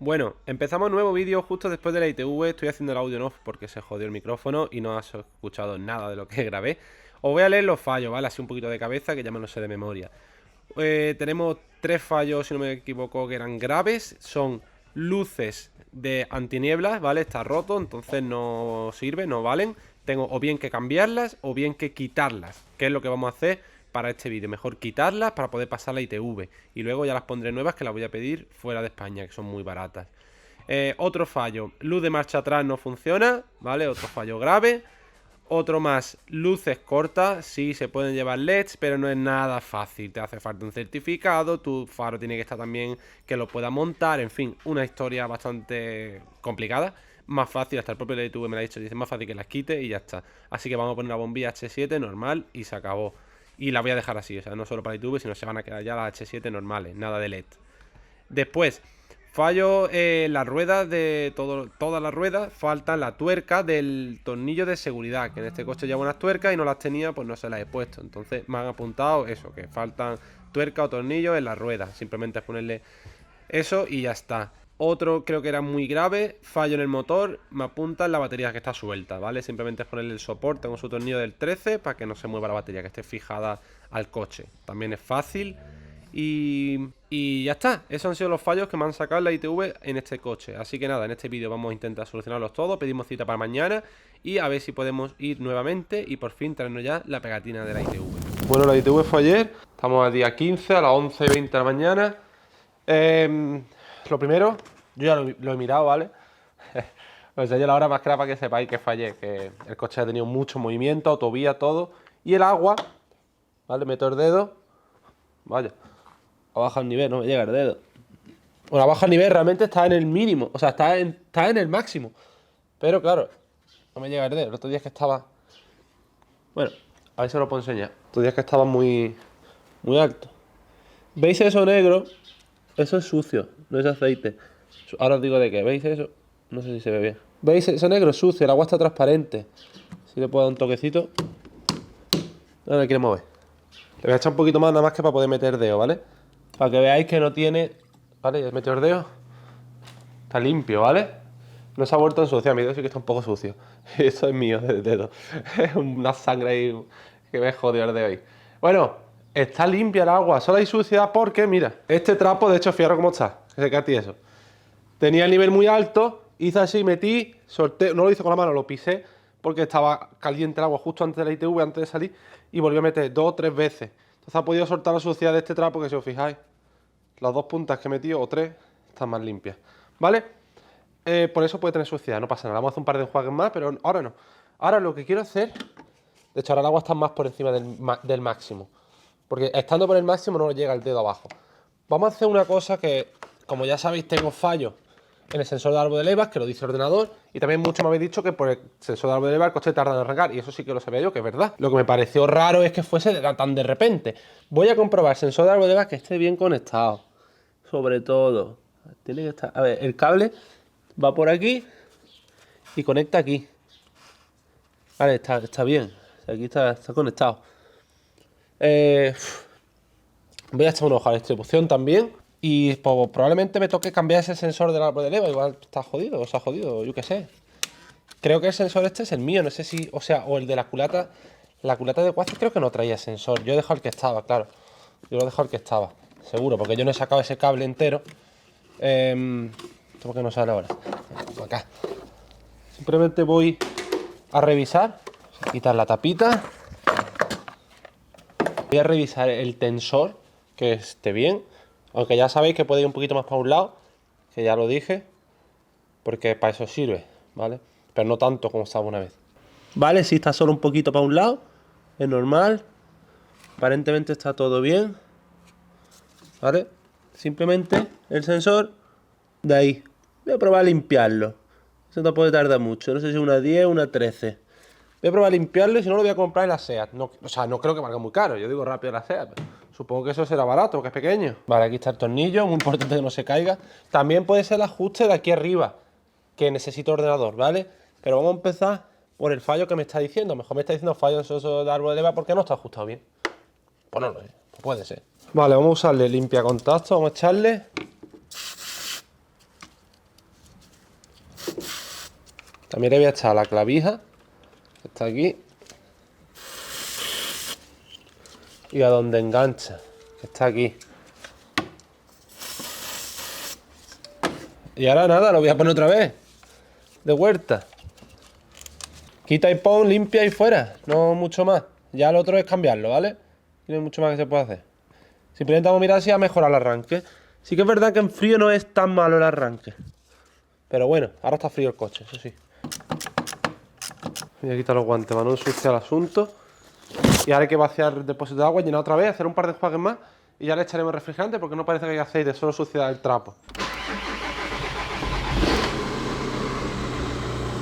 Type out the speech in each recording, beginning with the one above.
Bueno, empezamos nuevo vídeo justo después de la ITV. Estoy haciendo el audio en off porque se jodió el micrófono y no has escuchado nada de lo que grabé. Os voy a leer los fallos, ¿vale? Así un poquito de cabeza, que ya me lo sé de memoria. Tenemos tres fallos, si no me equivoco, que eran graves. Son luces de antinieblas, ¿vale? Está roto, entonces no sirve, no valen. Tengo o bien que cambiarlas o bien que quitarlas. ¿Qué es lo que vamos a hacer para este vídeo? Mejor quitarlas para poder pasar la ITV. Y luego ya las pondré nuevas, que las voy a pedir fuera de España, que son muy baratas. Otro fallo, luz de marcha atrás no funciona, ¿vale? Otro fallo grave. Otro más, luces cortas, sí se pueden llevar LEDs, pero no es nada fácil, te hace falta un certificado, tu faro tiene que estar también que lo pueda montar, en fin, una historia bastante complicada. Más fácil, hasta el propio YouTube me lo ha dicho, dice más fácil que las quite y ya está. Así que vamos a poner una bombilla H7 normal y se acabó. Y la voy a dejar así, o sea, no solo para YouTube, sino se van a quedar ya las H7 normales, nada de LED. Después, fallo las ruedas de todas las ruedas, falta la tuerca del tornillo de seguridad, que en este coche lleva unas tuercas y no las tenía, pues no se las he puesto. Entonces me han apuntado eso, que faltan tuerca o tornillos en las ruedas. Simplemente es ponerle eso y ya está. Otro creo que era muy grave, fallo en el motor, me apuntan la batería que está suelta, ¿vale? Simplemente es ponerle el soporte con su tornillo del 13 para que no se mueva la batería, que esté fijada al coche. También es fácil. Y ya está, esos han sido los fallos que me han sacado en la ITV en este coche. Así que nada, en este vídeo vamos a intentar solucionarlos todos. Pedimos cita para mañana y a ver si podemos ir nuevamente y por fin traernos ya la pegatina de la ITV. Bueno, la ITV fue ayer, estamos al día 15 a las 11:20 de la mañana. Lo primero, yo ya lo he mirado, ¿vale? Os enseño la hora más clara para que sepáis que fallé, que el coche ha tenido mucho movimiento, autovía, todo. Y el agua, ¿vale? Meto el dedo, vaya, a baja el nivel, no me llega el dedo. Bueno, a baja el nivel realmente está en el mínimo, o sea, está en el máximo. Pero claro, no me llega el dedo. El otro día es que estaba... Bueno, a ver si os lo puedo enseñar. Otros días que estaba muy alto. ¿Veis eso negro? Eso es sucio, no es aceite. Ahora os digo de qué. ¿Veis eso? No sé si se ve bien. ¿Veis? Eso negro es sucio, el agua está transparente. Si le puedo dar un toquecito. No le quiero mover. Le voy a echar un poquito más, nada más que para poder meter dedo, ¿vale? Para que veáis que no tiene... Vale, ya he metido el dedo. Está limpio, ¿vale? No se ha vuelto a ensuciar, mi dedo sí que está un poco sucio. Eso es mío, el dedo. Es una sangre ahí que me jodió el dedo ahí. Bueno, está limpia el agua, solo hay suciedad porque, mira, este trapo, de hecho, fijaros cómo está, que se queda eso. Tenía el nivel muy alto, hice así, metí, solté, no lo hice con la mano, lo pisé porque estaba caliente el agua justo antes de la ITV, antes de salir, y volví a meter 2 o 3 veces. Entonces ha podido soltar la suciedad de este trapo, que si os fijáis, las 2 puntas que he metido, o 3, están más limpias, ¿vale? Por eso puede tener suciedad, no pasa nada. Vamos a hacer un par de enjuagues más, pero ahora no. Ahora lo que quiero hacer, de hecho ahora el agua está más por encima del máximo, porque estando por el máximo no llega el dedo abajo. Vamos a hacer una cosa que, como ya sabéis, tengo fallos en el sensor de árbol de levas, que lo dice el ordenador, y también mucho me habéis dicho que por el sensor de árbol de levas el coche tarda en arrancar, y eso sí que lo sabía yo, que es verdad. Lo que me pareció raro es que fuese tan de repente. Voy a comprobar el sensor de árbol de levas que esté bien conectado, sobre todo. Tiene que estar... A ver, el cable va por aquí y conecta aquí. Vale, está bien. Aquí está conectado. Voy a echar un ojo a la distribución también. Y pues, probablemente me toque cambiar ese sensor del árbol de leva. Igual está jodido, o se ha jodido, yo qué sé. Creo que el sensor este es el mío, no sé si... O sea, o el de la culata. La culata de Quasar creo que no traía sensor. Yo he dejado el que estaba, claro. Yo lo he dejado el que estaba, seguro, porque yo no he sacado ese cable entero. ¿Por qué no sale ahora? Por acá. Simplemente voy a revisar. Quitar la tapita. Voy a revisar el tensor, que esté bien. Aunque ya sabéis que puede ir un poquito más para un lado, que ya lo dije, porque para eso sirve, ¿vale? Pero no tanto como estaba una vez. Vale, sí está solo un poquito para un lado, es normal. Aparentemente está todo bien, ¿vale? Simplemente el sensor de ahí. Voy a probar a limpiarlo. Eso no puede tardar mucho, no sé si una 10 o una 13. Voy a probar a limpiarlo y si no lo voy a comprar en la SEAT. No, o sea, no creo que valga muy caro, yo digo rápido la SEAT. Pero supongo que eso será barato, porque es pequeño. Vale, aquí está el tornillo, muy importante que no se caiga. También puede ser el ajuste de aquí arriba, que necesito ordenador, ¿vale? Pero vamos a empezar por el fallo que me está diciendo. Mejor me está diciendo fallo en eso de árbol de leva porque no está ajustado bien. Pues no lo es, pues puede ser. Vale, vamos a usarle limpia contacto, vamos a echarle. También le voy a echar la clavija, que está aquí. Y a donde engancha, que está aquí. Y ahora nada, lo voy a poner otra vez. De vuelta. Quita y pon, limpia y fuera. No mucho más. Ya lo otro es cambiarlo, ¿vale? No hay mucho más que se puede hacer. Simplemente vamos a mirar si ha mejorado el arranque. Sí que es verdad que en frío no es tan malo el arranque. Pero bueno, ahora está frío el coche, eso sí. Voy a quitar los guantes para no ensuciar el asunto. Y ahora hay que vaciar el depósito de agua, llenar otra vez, hacer un par de enjuagues más. Y ya le echaremos refrigerante porque no parece que haya aceite, solo suciedad el trapo.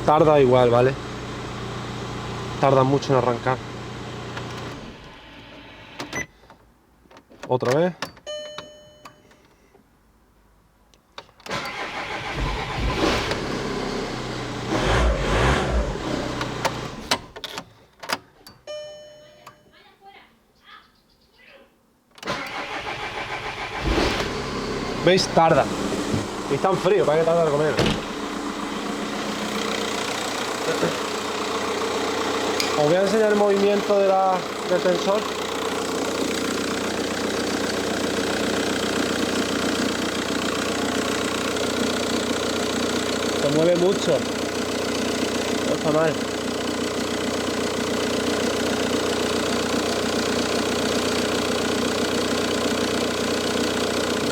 Tarda igual, ¿vale? Tarda mucho en arrancar. Otra vez. ¿Veis? Tarda. Y está en frío, para que tarda de comer. Os voy a enseñar el movimiento del tensor. Se mueve mucho. No está mal.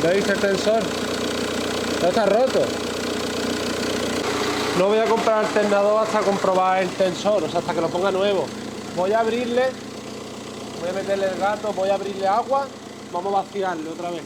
¿Veis el tensor? No está roto. No voy a comprar alternador hasta comprobar el tensor, o sea, hasta que lo ponga nuevo. Voy a abrirle, voy a meterle el gato, voy a abrirle agua, vamos a vaciarle otra vez.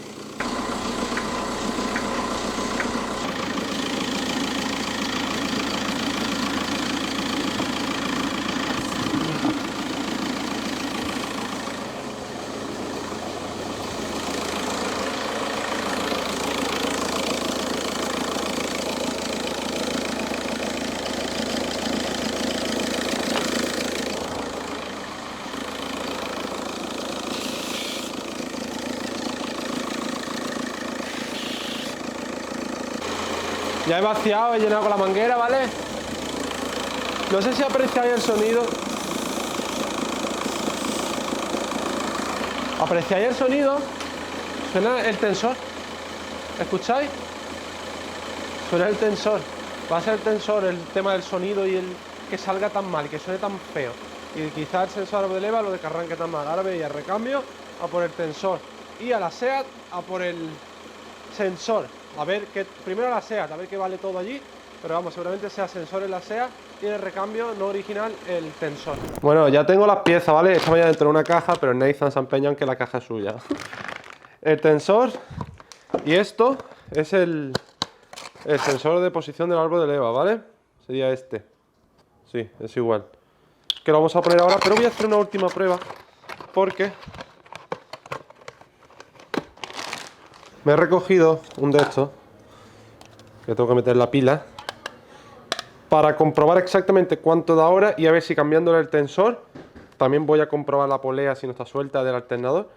Ya he vaciado, he llenado con la manguera, ¿vale? No sé si apreciáis el sonido. ¿Apreciáis el sonido? Suena el tensor. ¿Escucháis? Suena el tensor. Va a ser el tensor el tema del sonido y el que salga tan mal, que suene tan feo. Y quizás el sensor de leva lo de que arranque tan mal. Ahora veis el recambio a por el tensor. Y a la SEAT a por el sensor. A ver que primero la SEAT, a ver qué vale todo allí. Pero vamos, seguramente sea sensor en la SEAT y en el recambio no original el tensor. Bueno, ya tengo las piezas, ¿vale? Esta mañana dentro de una caja, pero el Nathan se empeña en que la caja es suya. El tensor y esto es el sensor de posición del árbol de leva, ¿vale? Sería este. Sí, es igual. Que lo vamos a poner ahora, pero voy a hacer una última prueba porque me he recogido un de estos que tengo que meter la pila para comprobar exactamente cuánto da ahora y a ver si cambiándole el tensor también voy a comprobar la polea si no está suelta del alternador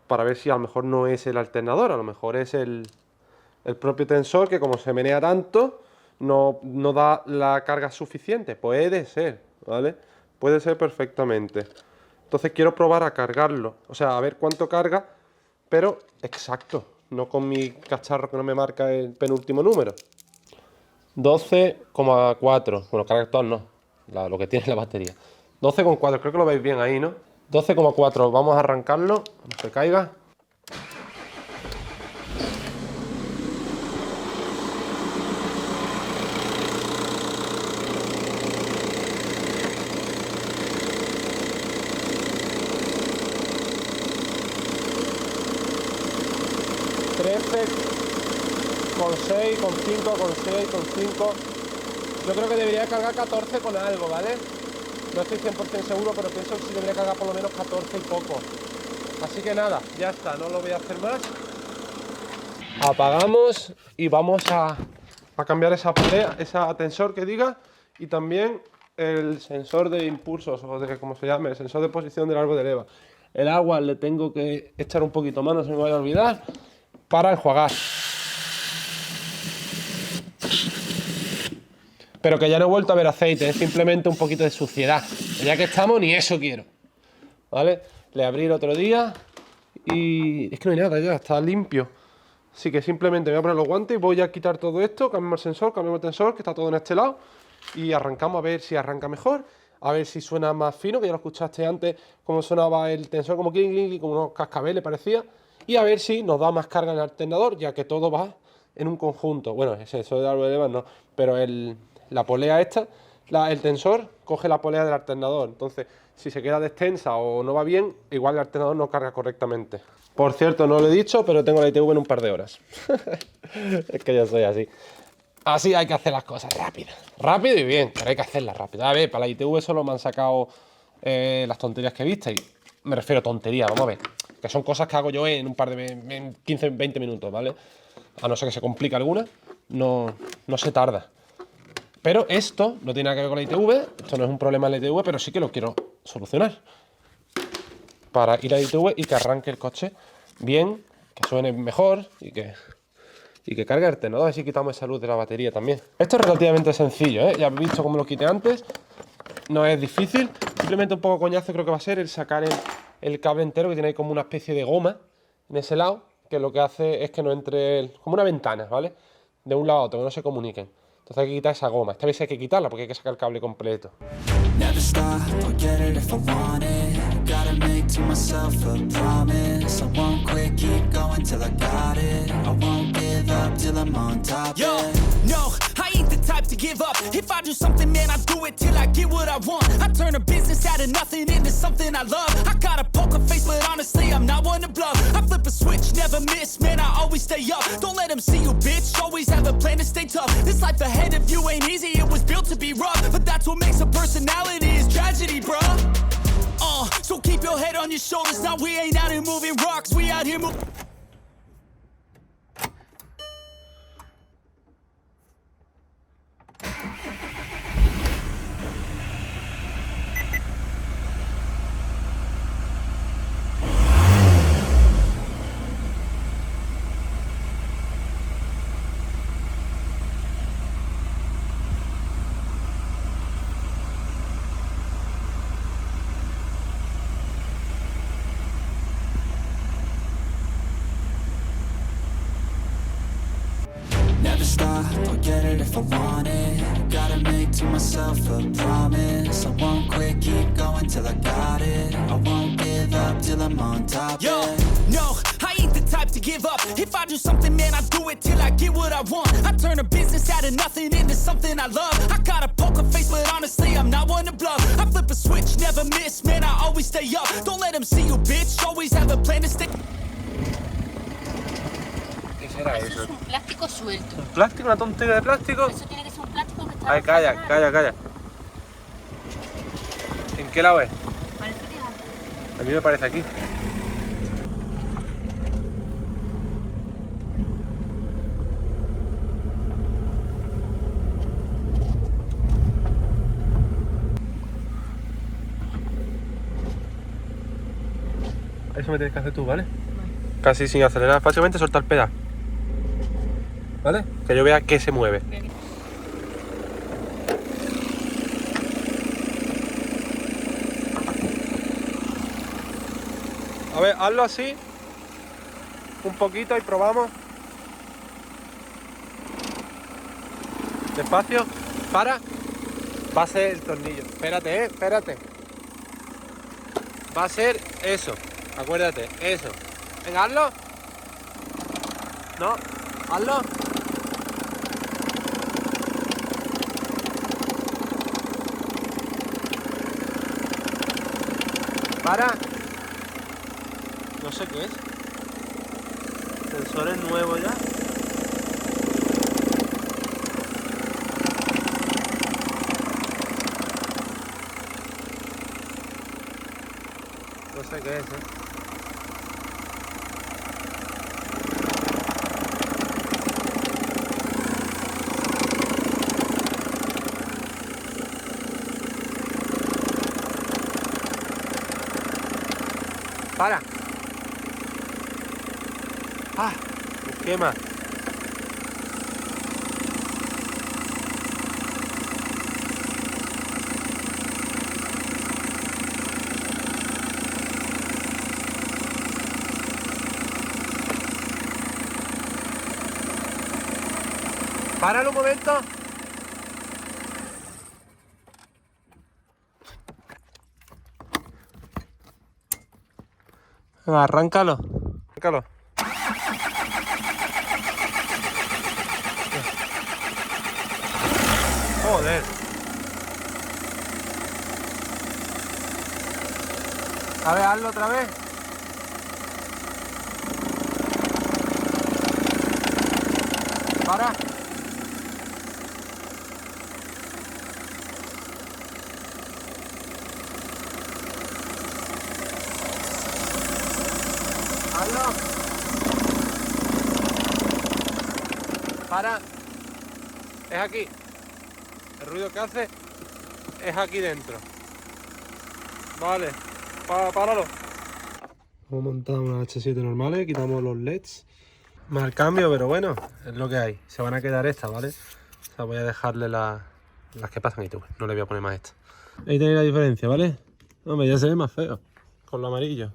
para ver si a lo mejor no es el alternador, a lo mejor es el propio tensor que como se menea tanto no da la carga suficiente. Puede ser, ¿vale? Puede ser perfectamente. Entonces quiero probar a cargarlo, o sea, a ver cuánto carga, pero exacto, no con mi cacharro que no me marca el penúltimo número. 12,4. Bueno, carga actual no, lo que tiene la batería. 12,4, creo que lo veis bien ahí, ¿no? 12,4, vamos a arrancarlo, no se caiga. Con 6, con 5, con 6, con 5. Yo creo que debería cargar 14 con algo, ¿vale? No estoy 100% seguro, pero pienso que sí debería cargar por lo menos 14 y poco. Así que nada, ya está, no lo voy a hacer más. Apagamos y vamos a cambiar esa polea, ese tensor que diga, y también el sensor de impulsos, o de como se llame, el sensor de posición del árbol de leva. El agua le tengo que echar un poquito más, no se me vaya a olvidar, para enjuagar. pero que ya no he vuelto a ver aceite, es simplemente un poquito de suciedad. Ya que estamos, ni eso quiero, ¿vale? Le abrí el otro día y es que no hay nada ya, está limpio. Así que simplemente me voy a poner los guantes y voy a quitar todo esto, cambiamos el sensor, cambiamos el tensor, que está todo en este lado, y arrancamos a ver si arranca mejor, a ver si suena más fino, que ya lo escuchaste antes, como sonaba el tensor, como unos cascabeles parecía, y a ver si nos da más carga en el alternador, ya que todo va en un conjunto. Bueno, el sensor de árbol de más no, pero la polea esta, el tensor coge la polea del alternador, entonces si se queda extensa o no va bien, igual el alternador no carga correctamente. Por cierto, no lo he dicho, pero tengo la ITV en un par de horas. Es que yo soy así. Así hay que hacer las cosas rápido. Rápido y bien, pero hay que hacerlas rápido. A ver, para la ITV solo me han sacado las tonterías que visteis. Me refiero a tonterías, vamos a ver. Que son cosas que hago yo en un par de 15, 20 minutos, ¿vale? A no ser que se complique alguna, no se tarda. Pero esto no tiene nada que ver con la ITV, esto no es un problema en la ITV, pero sí que lo quiero solucionar. Para ir a la ITV y que arranque el coche bien, que suene mejor y que cargue el alternador. Así quitamos esa luz de la batería también. Esto es relativamente sencillo, ¿eh? Ya habéis visto cómo lo quité antes. No es difícil. Simplemente un poco coñazo creo que va a ser el sacar el cable entero, que tiene ahí como una especie de goma en ese lado, que lo que hace es que no entre como una ventana, ¿vale? De un lado a otro, que no se comuniquen. Entonces hay que quitar esa goma. Esta vez hay que quitarla porque hay que sacar el cable completo. Never stop, forget it if I want it. Gotta make to myself a promise. I won't quit, keep going till I got it. I won't give up till I'm on top. Yo, no, I ain't the type to give up. If I do something, man, I do it till I get what I want. I turn a business out of nothing into something I love. I got a poker face, but honestly, I'm not one to bluff. I flip a switch, never miss, man, I always stay up. Don't let them see you, bitch, always have a plan to stay tough. This life ahead of you ain't easy, it was built to be rough. But that's what makes a personality, is tragedy, bruh. So keep your head on your shoulders. Now we ain't out here moving rocks, we out here moving. Never stop, forget it if I want it. Gotta make to myself a promise. I won't quit, keep going till I got it. I won't give up till I'm on top. Yo, no, I ain't the type to give up. If I do something, man, I do it till I get what I want. I turn a business out of nothing into something I love. I got a poker face, but honestly, I'm not one to bluff. I flip a switch, never miss, man, I always stay up. Don't let them see you, bitch, always have a plan to stick. Era eso eso. es un plástico suelto. ¿Un plástico? ¿Una tontería de plástico? Eso tiene que ser un plástico que está... Ay, calla. ¿En qué lado es? Parece que es... A mí me parece aquí. Eso me tienes que hacer tú, ¿vale? Casi sin acelerar, básicamente soltar el pedal. ¿Vale? Que yo vea que se mueve. A ver, hazlo así. Un poquito y probamos. Despacio. Para. Va a ser el tornillo. Espérate, espérate. Va a ser eso. Acuérdate, eso. Venga, hazlo. No, hazlo. Para. No sé qué es. Sensores nuevos ya. No sé qué es, Para. Ah, me quema. Páralo un momento. Venga, arráncalo. Arráncalo. Joder. A ver, hazlo otra vez. Para. Hazlo. Para. Es aquí. El ruido que hace es aquí dentro. Vale. Páralo. Hemos montado unas H7 normales, quitamos los LEDs. Mal cambio, pero bueno, es lo que hay. Se van a quedar estas, ¿vale? O sea, voy a dejarle las que pasan y tú. No le voy a poner más estas. Ahí tenéis la diferencia, ¿vale? Hombre, ya se ve más feo. Con lo amarillo.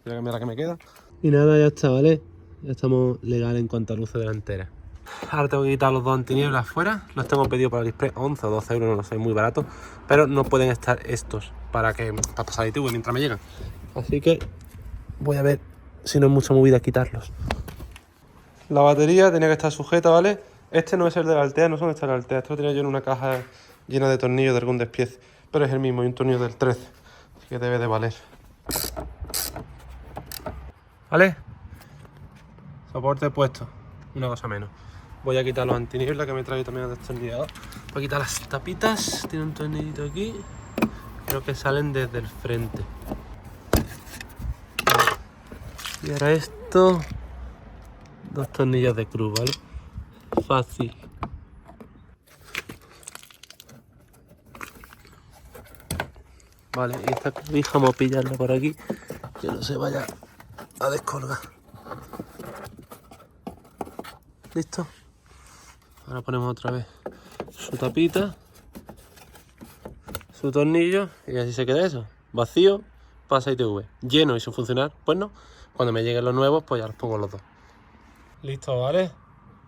Voy a cambiar la que me queda. Y nada, ya está, ¿vale? Ya estamos legal en cuanto a luces delanteras. Ahora tengo que quitar los dos antinieblas fuera. Los tengo pedido por AliExpress, 11 o 12 euros, no lo sé, muy barato. Pero no pueden estar estos para pasar el ITV mientras me llegan. Así que voy a ver si no es mucha movida quitarlos. La batería tenía que estar sujeta, ¿vale? Este no es el de la Altea, no son estas de la Altea. Esto lo tenía yo en una caja llena de tornillos de algún despiece. Pero es el mismo, y un tornillo del 13. Así que debe de valer. ¿Vale? Soporte puesto. Una cosa menos. Voy a quitar los antinieblas que me traigo también al destornillador. Voy a quitar las tapitas. Tiene un tornillito aquí. Creo que salen desde el frente. Y ahora esto. Dos tornillos de cruz, ¿vale? Fácil. Vale, y esta clavija vamos a pillarla por aquí. Que no se vaya a descolgar. ¿Listo? Ahora ponemos otra vez su tapita, su tornillo y así se queda eso. Vacío, pasa ITV. Lleno y sin funcionar, pues no. Cuando me lleguen los nuevos, pues ya los pongo los dos. Listo, ¿vale?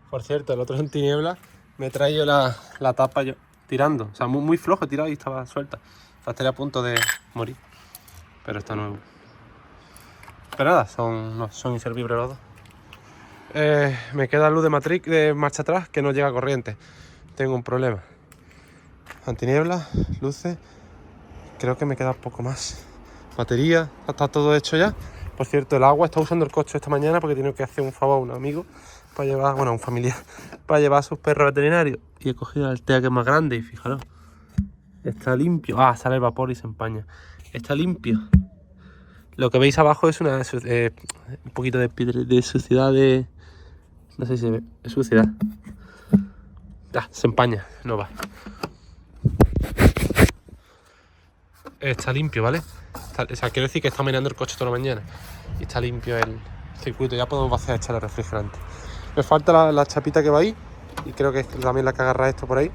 Por cierto, el otro en tinieblas me he traído la tapa yo tirando. O sea, muy flojo, he tirado y estaba suelta. O sea, estaría a punto de morir. Pero está nuevo. Pero nada, son inservibles los dos. Me queda luz de marcha atrás que no llega corriente. Tengo un problema. Antinieblas, luces. Creo que me queda poco más. Batería, está todo hecho ya. Por cierto, el agua, está usando el coche esta mañana porque tiene que hacer un favor a un amigo para llevar, bueno, a un familiar, para llevar a sus perros veterinarios. Y he cogido la Altea que es más grande y fijaros, está limpio. Ah, sale el vapor y se empaña. Está limpio. Lo que veis abajo es un poquito de suciedad de... No sé si se ve, es suciedad. Ya, se empaña, no va. Está limpio, ¿vale? O sea, quiero decir que está meneando el coche toda la mañana. Y está limpio el circuito, ya podemos vaciar echar el refrigerante. Me falta la chapita que va ahí. Y creo que es también la que agarra esto por ahí.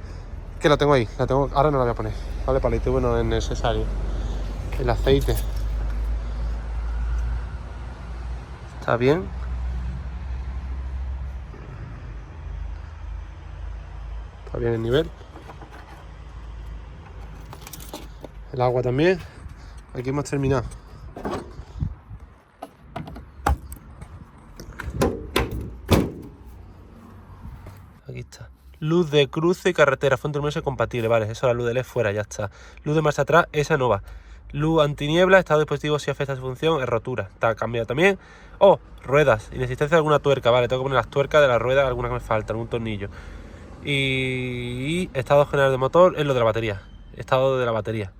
Que la tengo ahí, ahora no la voy a poner. Vale, para el ITV no es necesario. El aceite. Está bien. Está bien el nivel. El agua también. Aquí hemos terminado. Aquí está. Luz de cruce y carretera, fuente luminosa compatible. Vale, eso es la luz de LED fuera, ya está. Luz de marcha atrás, esa no va. Luz antiniebla, estado dispositivo si afecta a su función, es rotura. Está cambiado también. Oh, ruedas, inexistencia de alguna tuerca. Vale, tengo que poner las tuercas de la rueda, alguna que me falta, algún tornillo. Y estado general de motor es lo de la batería. Estado de la batería.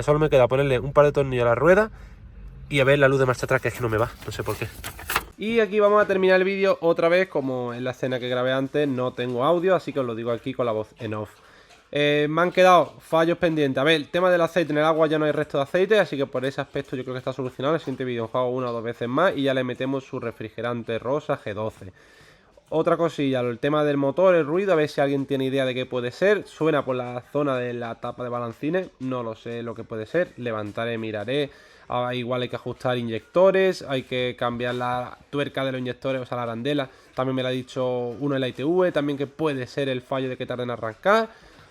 Solo me queda ponerle un par de tornillos a la rueda y a ver la luz de marcha atrás, que es que no me va, no sé por qué. Y aquí vamos a terminar el vídeo otra vez, como en la escena que grabé antes, no tengo audio, así que os lo digo aquí con la voz en off. Me han quedado fallos pendientes. A ver, el tema del aceite, en el agua ya no hay resto de aceite, así que por ese aspecto yo creo que está solucionado. En el siguiente vídeo os hago una o dos veces más y ya le metemos su refrigerante rosa G12. Otra cosilla, el tema del motor, el ruido, a ver si alguien tiene idea de qué puede ser. Suena por la zona de la tapa de balancines, no lo sé lo que puede ser. Levantaré, miraré. Igual hay que ajustar inyectores, hay que cambiar la tuerca de los inyectores, o sea, la arandela. También me lo ha dicho uno en la ITV, también que puede ser el fallo de que tarden en arrancar.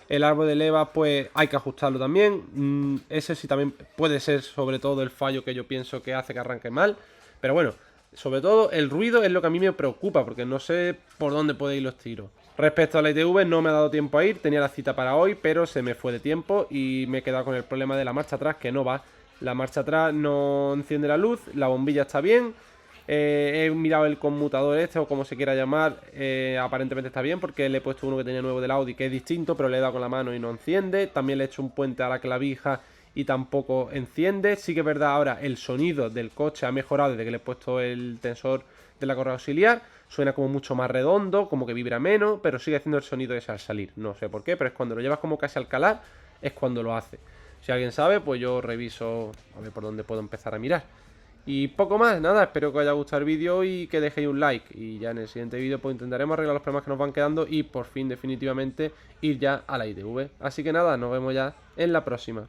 El árbol de leva, pues hay que ajustarlo también. Ese sí también puede ser sobre todo el fallo que yo pienso que hace que arranque mal. Pero bueno, sobre todo el ruido es lo que a mí me preocupa, porque no sé por dónde puede ir los tiros. Respecto a la ITV, no me ha dado tiempo a ir, tenía la cita para hoy, pero se me fue de tiempo y me he quedado con el problema de la marcha atrás, que no va. La marcha atrás no enciende la luz, la bombilla está bien. He mirado el conmutador este, o como se quiera llamar, aparentemente está bien, porque le he puesto uno que tenía nuevo del Audi, que es distinto, pero le he dado con la mano y no enciende. También le he hecho un puente a la clavija y tampoco enciende. Sí que es verdad, ahora el sonido del coche ha mejorado desde que le he puesto el tensor de la correa auxiliar. Suena como mucho más redondo, como que vibra menos, pero sigue haciendo el sonido ese al salir. No sé por qué, pero es cuando lo llevas como casi al calar, es cuando lo hace. Si alguien sabe, pues yo reviso a ver por dónde puedo empezar a mirar. Y poco más, nada, espero que os haya gustado el vídeo y que dejéis un like. Y ya en el siguiente vídeo pues intentaremos arreglar los problemas que nos van quedando y por fin definitivamente ir ya a la ITV. Así que nada, nos vemos ya en la próxima.